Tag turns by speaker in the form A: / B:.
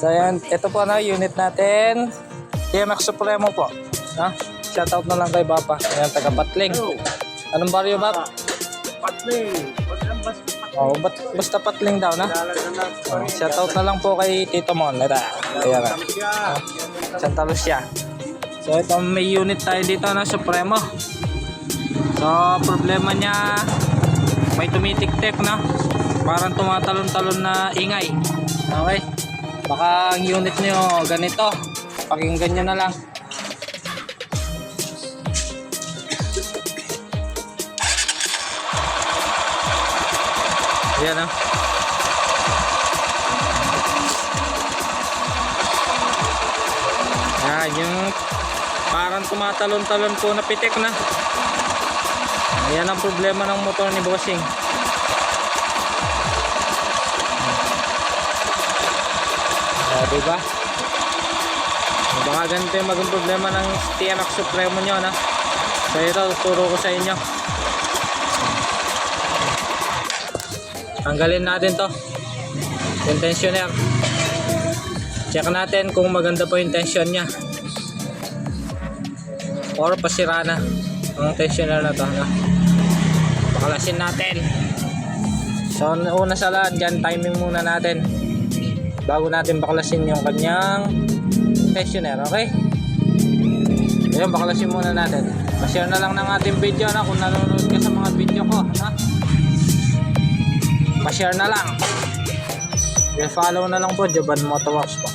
A: So yan, ito po na unit natin. TMX Supremo po. Ha? Shoutout na lang kay Papa. Ayan, taga Patling. Anong baryo, Bap?
B: Patling.
A: Oh, basta Patling daw na. Oh, shoutout na lang po kay Tito Mon. Ito. Ayan nga. Santa Lucia. So ito may unit tayo dito na Supremo. So problema niya may tumitik-tik na. Parang tumatalon-talon na ingay. Okay? Baka ang unit niyo ganito. Pakinggan nyo na lang. Ayan o. Ayan yung parang tumatalon-talon po na pitik na. Ayan ang problema ng motor ni Bossing. Diba? Baka ganito yung maging problema ng TMX Supremo nyo, no? So ito, turo ko sa inyo. Tanggalin natin to yung tensioner. Check natin kung maganda po yung tension nya or pasira na ang tensioner na to, no? Baklasin natin. So una sa lahat dyan, timing muna natin bago natin baklasin yung kanyang tensioner. Okay? Ayun, baklasin muna natin. Pa-share na lang ng ating video na kung nanonood ka sa mga video ko, ha? Pa-share na lang. I-follow na lang po, Joban Motorworks po.